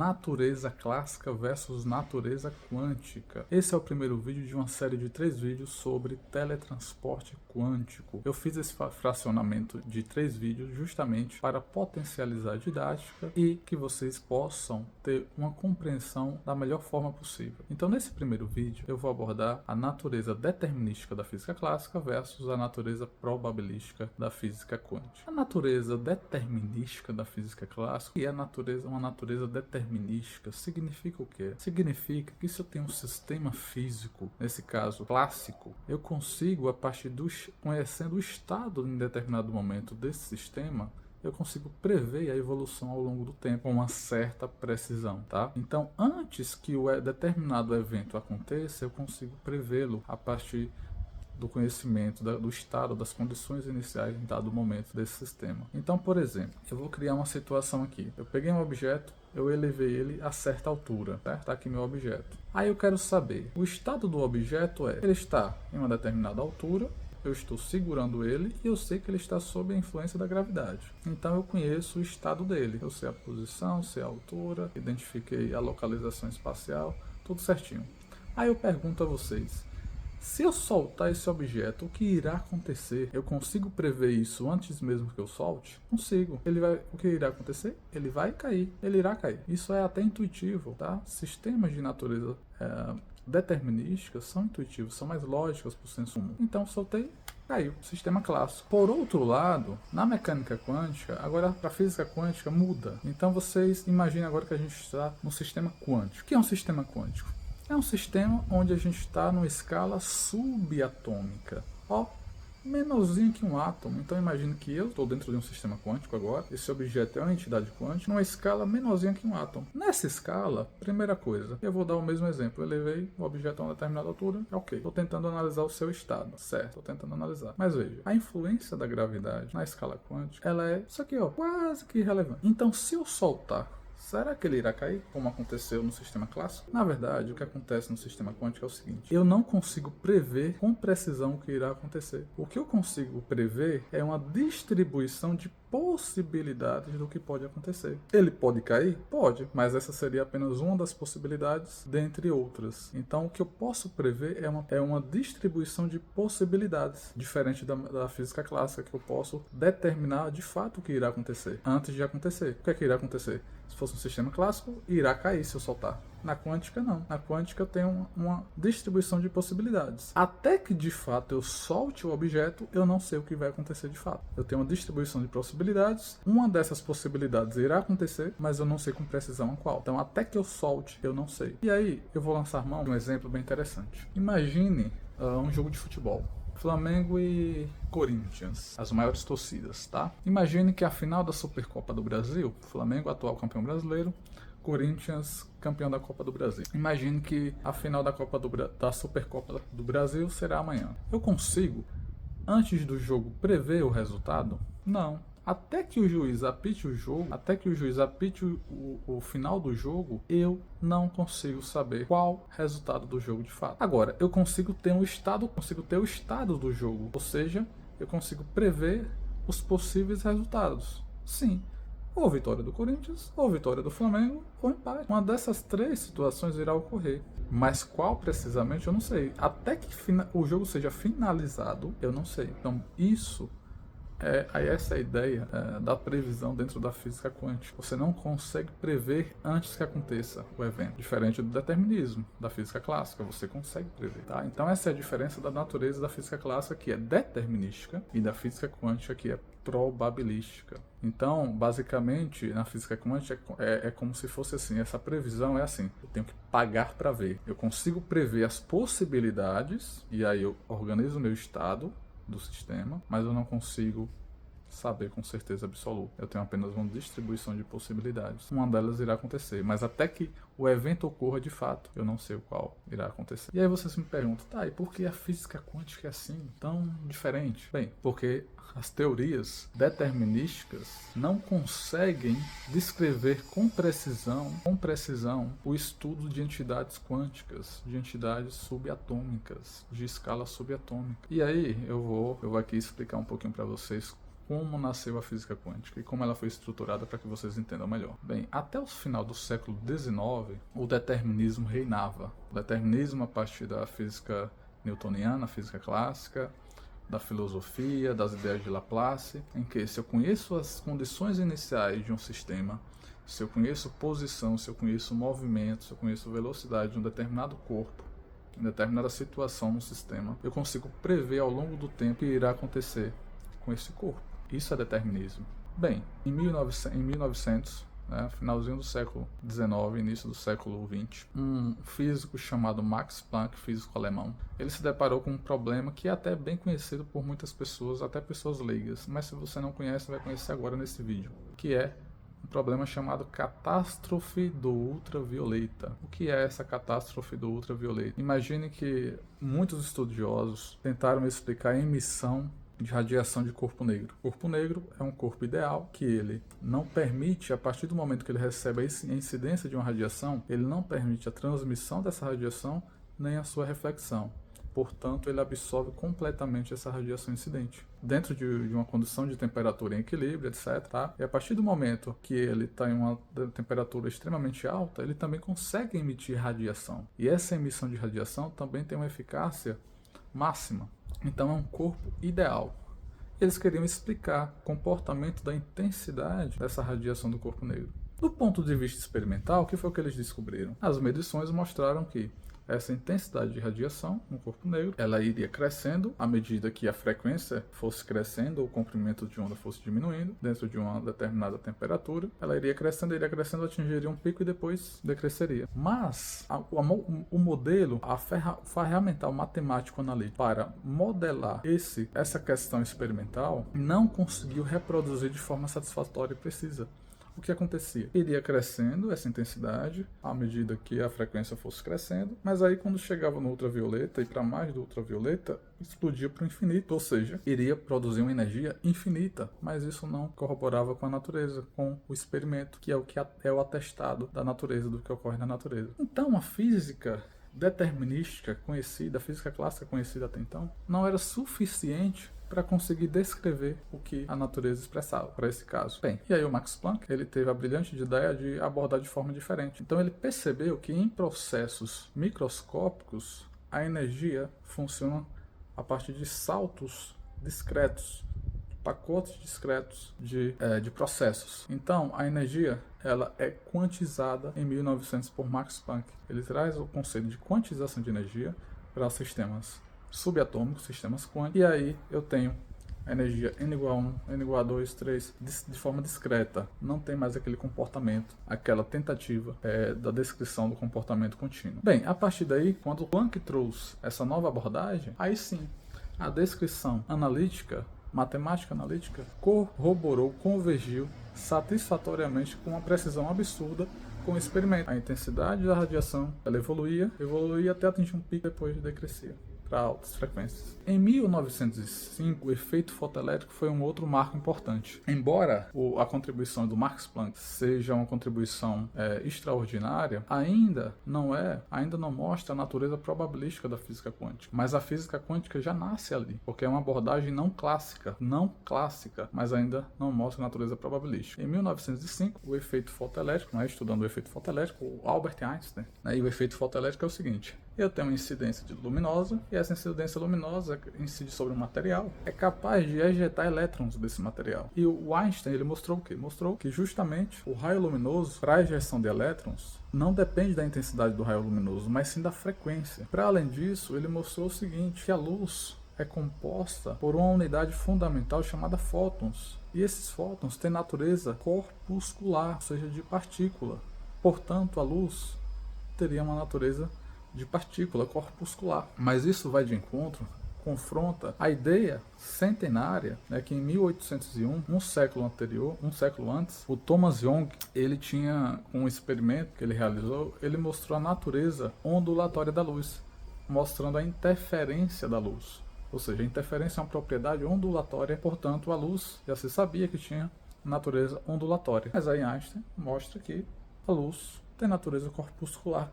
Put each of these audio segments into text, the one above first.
natureza clássica versus natureza quântica. Esse é o primeiro vídeo de uma série de 3 vídeos sobre teletransporte quântico. Eu fiz esse fracionamento de 3 vídeos justamente para potencializar a didática e que vocês possam ter uma compreensão da melhor forma possível. Então, nesse primeiro vídeo, eu vou abordar a natureza determinística da física clássica versus a natureza probabilística da física quântica. A natureza determinística da física clássica e uma natureza determinística significa o quê? Significa que se eu tenho um sistema físico, nesse caso clássico, eu consigo, a partir conhecendo o estado em determinado momento desse sistema, eu consigo prever a evolução ao longo do tempo com uma certa precisão, tá? Então, antes que o determinado evento aconteça, eu consigo prevê-lo a partir do conhecimento, do estado, das condições iniciais em dado momento desse sistema. Então, por exemplo, eu vou criar uma situação aqui. Eu peguei um objeto, eu elevei ele a certa altura, certo? Está aqui meu objeto. Aí eu quero saber, o estado do objeto ele está em uma determinada altura, eu estou segurando ele e eu sei que ele está sob a influência da gravidade. Então eu conheço o estado dele. Eu sei a posição, sei a altura, identifiquei a localização espacial, tudo certinho. Aí eu pergunto a vocês, se eu soltar esse objeto, o que irá acontecer? Eu consigo prever isso antes mesmo que eu solte? Consigo. O que irá acontecer? Ele vai cair. Ele irá cair. Isso é até intuitivo, tá? Sistemas de natureza determinísticas são intuitivos, são mais lógicos para o senso comum. Então soltei, caiu. Sistema clássico. Por outro lado, na mecânica quântica, agora para a física quântica muda. Então vocês imaginem agora que a gente está no sistema quântico. O que é um sistema quântico? É um sistema onde a gente está numa escala subatômica, menorzinho que um átomo. Então imagine que eu estou dentro de um sistema quântico agora, esse objeto é uma entidade quântica, numa escala menorzinha que um átomo. Nessa escala, primeira coisa, eu vou dar o mesmo exemplo, eu elevei o objeto a uma determinada altura, ok, estou tentando analisar o seu estado, certo, estou tentando analisar. Mas veja, a influência da gravidade na escala quântica, ela é isso aqui, quase que irrelevante. Então se eu soltar, será que ele irá cair, como aconteceu no sistema clássico? Na verdade, o que acontece no sistema quântico é o seguinte, eu não consigo prever com precisão o que irá acontecer. O que eu consigo prever é uma distribuição de possibilidades do que pode acontecer. Ele pode cair? Pode, mas essa seria apenas uma das possibilidades, dentre outras. Então, o que eu posso prever é uma distribuição de possibilidades, diferente da física clássica, que eu posso determinar de fato o que irá acontecer, antes de acontecer. O que é que irá acontecer? Se fosse um sistema clássico, irá cair se eu soltar. Na quântica, não. Na quântica eu tenho uma distribuição de possibilidades. Até que, de fato, eu solte o objeto, eu não sei o que vai acontecer de fato. Eu tenho uma distribuição de possibilidades. Uma dessas possibilidades irá acontecer, mas eu não sei com precisão a qual. Então, até que eu solte, eu não sei. E aí, eu vou lançar mão de um exemplo bem interessante. Imagine um jogo de futebol. Flamengo e Corinthians, as maiores torcidas, tá? Imagine que a final da Supercopa do Brasil, Flamengo, atual campeão brasileiro, Corinthians, campeão da Copa do Brasil. Imagine que a final da Supercopa do Brasil será amanhã. Eu consigo, antes do jogo, prever o resultado? Não. Até que o juiz apite o jogo, até que o juiz apite o final do jogo, eu não consigo saber qual resultado do jogo de fato. Agora, eu consigo ter o estado do jogo, ou seja, eu consigo prever os possíveis resultados. Sim. Ou vitória do Corinthians, ou vitória do Flamengo, ou empate. Uma dessas 3 situações irá ocorrer. Mas qual precisamente eu não sei. Até que o jogo seja finalizado, eu não sei. Então isso essa é a ideia da previsão dentro da física quântica. Você não consegue prever antes que aconteça o evento. Diferente do determinismo da física clássica, você consegue prever. Tá? Então essa é a diferença da natureza da física clássica, que é determinística, e da física quântica, que é probabilística. Então, basicamente, na física quântica é como se fosse assim, essa previsão é assim, eu tenho que pagar para ver. Eu consigo prever as possibilidades, e aí eu organizo o meu estado do sistema, mas eu não consigo saber com certeza absoluta. Eu tenho apenas uma distribuição de possibilidades. Uma delas irá acontecer, mas até que o evento ocorra de fato, eu não sei o qual irá acontecer. E aí vocês me perguntam, tá, e por que a física quântica é assim, tão diferente? Bem, porque as teorias determinísticas não conseguem descrever com precisão o estudo de entidades quânticas, de entidades subatômicas, de escala subatômica. E aí eu vou aqui explicar um pouquinho para vocês como nasceu a física quântica e como ela foi estruturada para que vocês entendam melhor. Bem, até o final do século XIX, o determinismo reinava. O determinismo a partir da física newtoniana, física clássica, da filosofia, das ideias de Laplace, em que se eu conheço as condições iniciais de um sistema, se eu conheço posição, se eu conheço movimento, se eu conheço velocidade de um determinado corpo, em determinada situação no sistema, eu consigo prever ao longo do tempo o que irá acontecer com esse corpo. Isso é determinismo. Bem, em 1900, né, finalzinho do século XIX, início do século XX, um físico chamado Max Planck, físico alemão, ele se deparou com um problema que é até bem conhecido por muitas pessoas, até pessoas leigas, mas se você não conhece, vai conhecer agora nesse vídeo, que é um problema chamado catástrofe do ultravioleta. O que é essa catástrofe do ultravioleta? Imagine que muitos estudiosos tentaram explicar a emissão de radiação de corpo negro. O corpo negro é um corpo ideal que ele não permite, a partir do momento que ele recebe a incidência de uma radiação, ele não permite a transmissão dessa radiação nem a sua reflexão. Portanto, ele absorve completamente essa radiação incidente, dentro de uma condição de temperatura em equilíbrio, etc. Tá? E a partir do momento que ele está em uma temperatura extremamente alta, ele também consegue emitir radiação. E essa emissão de radiação também tem uma eficácia máxima. Então é um corpo ideal. Eles queriam explicar o comportamento da intensidade dessa radiação do corpo negro. Do ponto de vista experimental, o que foi o que eles descobriram? As medições mostraram que essa intensidade de radiação no corpo negro, ela iria crescendo à medida que a frequência fosse crescendo, ou o comprimento de onda fosse diminuindo, dentro de uma determinada temperatura, ela iria crescendo, atingiria um pico e depois decresceria. Mas o modelo, a ferramental matemático-analítico para modelar essa questão experimental, não conseguiu reproduzir de forma satisfatória e precisa. O que acontecia? Iria crescendo essa intensidade à medida que a frequência fosse crescendo, mas aí quando chegava no ultravioleta e para mais do ultravioleta, explodia para o infinito, ou seja, iria produzir uma energia infinita, mas isso não corroborava com a natureza, com o experimento, que é o atestado da natureza, do que ocorre na natureza. Então a física determinística conhecida, a física clássica conhecida até então, não era suficiente para conseguir descrever o que a natureza expressava para esse caso. Bem, e aí o Max Planck, ele teve a brilhante ideia de abordar de forma diferente. Então ele percebeu que em processos microscópicos a energia funciona a partir de saltos discretos, pacotes discretos de processos. Então a energia ela é quantizada em 1900 por Max Planck. Ele traz o conceito de quantização de energia para sistemas subatômicos, sistemas quânticos, e aí eu tenho a energia n igual a 1, n igual a 2, 3, de forma discreta. Não tem mais aquele comportamento, aquela tentativa da descrição do comportamento contínuo. Bem, a partir daí, quando Planck trouxe essa nova abordagem, aí sim, a descrição analítica, matemática analítica, corroborou, convergiu satisfatoriamente com uma precisão absurda com o experimento. A intensidade da radiação, ela evoluía até atingir um pico, depois decrescia para altas frequências. Em 1905, o efeito fotoelétrico foi um outro marco importante. Embora a contribuição do Max Planck seja uma contribuição extraordinária, ainda não mostra a natureza probabilística da física quântica. Mas a física quântica já nasce ali, porque é uma abordagem não clássica, mas ainda não mostra a natureza probabilística. Em 1905, o efeito fotoelétrico, estudando o efeito fotoelétrico, o Albert Einstein, e o efeito fotoelétrico é o seguinte: eu tenho uma incidência luminosa, e essa incidência luminosa incide sobre um material, é capaz de ejetar elétrons desse material. E o Einstein, ele mostrou o quê? Mostrou que justamente o raio luminoso, para a ejeção de elétrons, não depende da intensidade do raio luminoso, mas sim da frequência. Para além disso, ele mostrou o seguinte, que a luz é composta por uma unidade fundamental chamada fótons. E esses fótons têm natureza corpuscular, ou seja, de partícula. Portanto, a luz teria uma natureza de partícula corpuscular. Mas isso vai de encontro, confronta a ideia centenária, que em 1801, um século antes, o Thomas Young, ele tinha um experimento que ele realizou, ele mostrou a natureza ondulatória da luz, mostrando a interferência da luz. Ou seja, a interferência é uma propriedade ondulatória, portanto a luz já se sabia que tinha natureza ondulatória. Mas aí Einstein mostra que a luz tem natureza corpuscular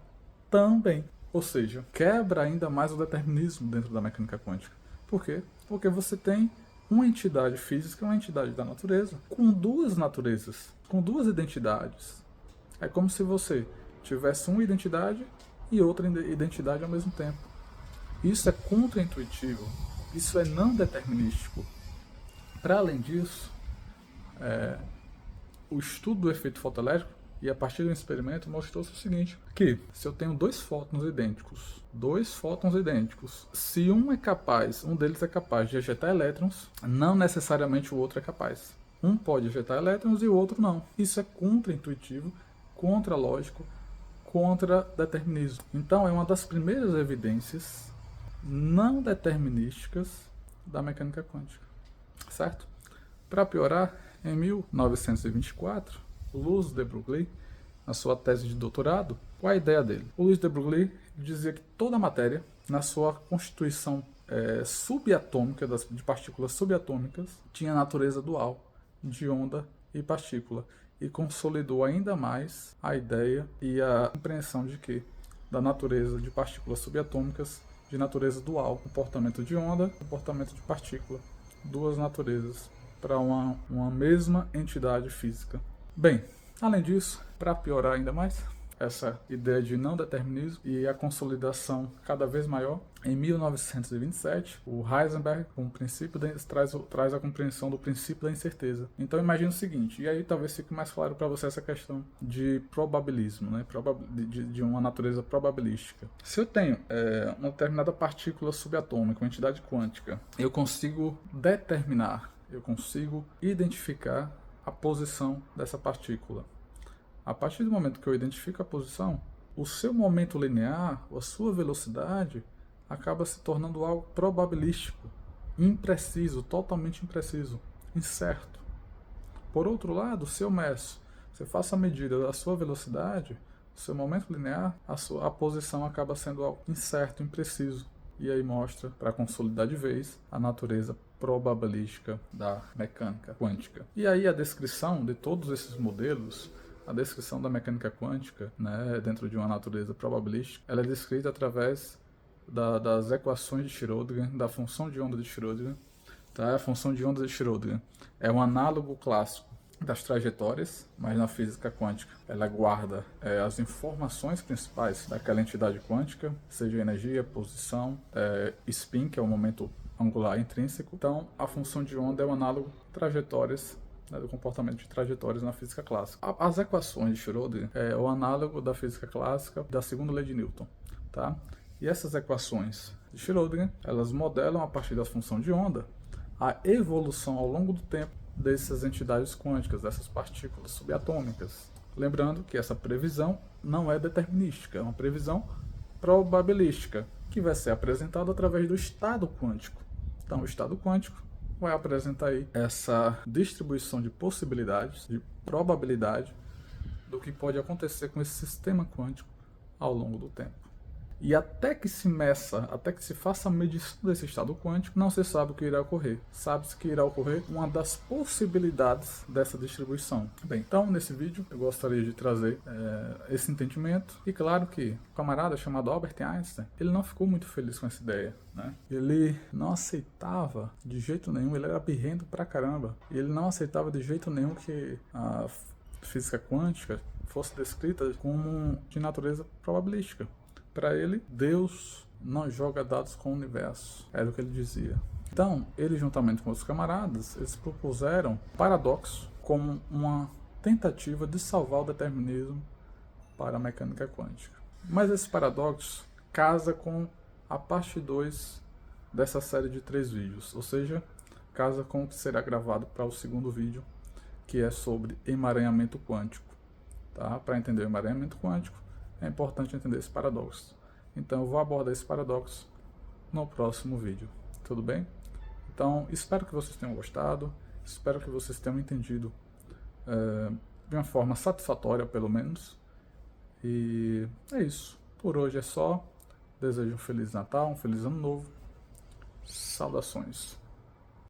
também. Ou seja, quebra ainda mais o determinismo dentro da mecânica quântica. Por quê? Porque você tem uma entidade física, uma entidade da natureza, com duas naturezas, com duas identidades. É como se você tivesse uma identidade e outra identidade ao mesmo tempo. Isso é contraintuitivo, isso é não determinístico. Para além disso, o estudo do efeito fotoelétrico, e a partir do experimento, mostrou-se o seguinte, que se eu tenho dois fótons idênticos, se um deles é capaz de ejetar elétrons, não necessariamente o outro é capaz. Um pode ejetar elétrons e o outro não. Isso é contraintuitivo, contra-lógico, contra-determinismo. Então é uma das primeiras evidências não determinísticas da mecânica quântica, certo? Para piorar, em 1924, Louis de Broglie, na sua tese de doutorado, qual a ideia dele? O Louis de Broglie dizia que toda a matéria, na sua constituição subatômica, de partículas subatômicas, tinha natureza dual, de onda e partícula, e consolidou ainda mais a ideia e a compreensão de que da natureza de partículas subatômicas de natureza dual, comportamento de onda, comportamento de partícula, duas naturezas para uma mesma entidade física. Bem, além disso, para piorar ainda mais essa ideia de não determinismo e a consolidação cada vez maior, em 1927, o Heisenberg, com o princípio traz a compreensão do princípio da incerteza. Então imagine o seguinte, e aí talvez fique mais claro para você essa questão de probabilismo, né? De uma natureza probabilística. Se eu tenho uma determinada partícula subatômica, uma entidade quântica, eu consigo determinar, eu consigo identificar a posição dessa partícula. A partir do momento que eu identifico a posição, o seu momento linear, a sua velocidade, acaba se tornando algo probabilístico, impreciso, totalmente impreciso, incerto. Por outro lado, se eu meço, se eu faço a medida da sua velocidade, o seu momento linear, a posição acaba sendo algo incerto, impreciso. E aí mostra, para consolidar de vez, a natureza probabilística da mecânica quântica. E aí a descrição de todos esses modelos, a descrição da mecânica quântica, né, dentro de uma natureza probabilística, ela é descrita através das equações de Schrödinger, da função de onda de Schrödinger. Tá? A função de onda de Schrödinger é um análogo clássico das trajetórias, mas na física quântica ela guarda as informações principais daquela entidade quântica, seja energia, posição, spin, que é o momento angular intrínseco. Então, a função de onda é um análogo trajetórias, do comportamento de trajetórias na física clássica. As equações de Schrödinger é o análogo da física clássica da segunda lei de Newton, tá? E essas equações de Schrödinger, elas modelam a partir da função de onda a evolução ao longo do tempo dessas entidades quânticas, dessas partículas subatômicas. Lembrando que essa previsão não é determinística, é uma previsão probabilística, que vai ser apresentada através do estado quântico. Então, o estado quântico vai apresentar aí essa distribuição de possibilidades, de probabilidade do que pode acontecer com esse sistema quântico ao longo do tempo. E até que se meça, até que se faça a medição desse estado quântico, não se sabe o que irá ocorrer. Sabe-se que irá ocorrer uma das possibilidades dessa distribuição. Bem, então nesse vídeo eu gostaria de trazer esse entendimento. E claro que o camarada chamado Albert Einstein, ele não ficou muito feliz com essa ideia, né? Ele não aceitava de jeito nenhum, ele era birrento pra caramba. E ele não aceitava de jeito nenhum que a física quântica fosse descrita como de natureza probabilística. Para ele, Deus não joga dados com o universo, era o que ele dizia. Então, ele juntamente com os camaradas, eles propuseram o paradoxo como uma tentativa de salvar o determinismo para a mecânica quântica. Mas esse paradoxo casa com a parte 2 dessa série de 3 vídeos, ou seja, casa com o que será gravado para o segundo vídeo, que é sobre emaranhamento quântico. Tá? Para entender o emaranhamento quântico, é importante entender esse paradoxo. Então eu vou abordar esse paradoxo no próximo vídeo. Tudo bem? Então espero que vocês tenham gostado. Espero que vocês tenham entendido de uma forma satisfatória, pelo menos. E é isso. Por hoje é só. Desejo um Feliz Natal, um Feliz Ano Novo. Saudações.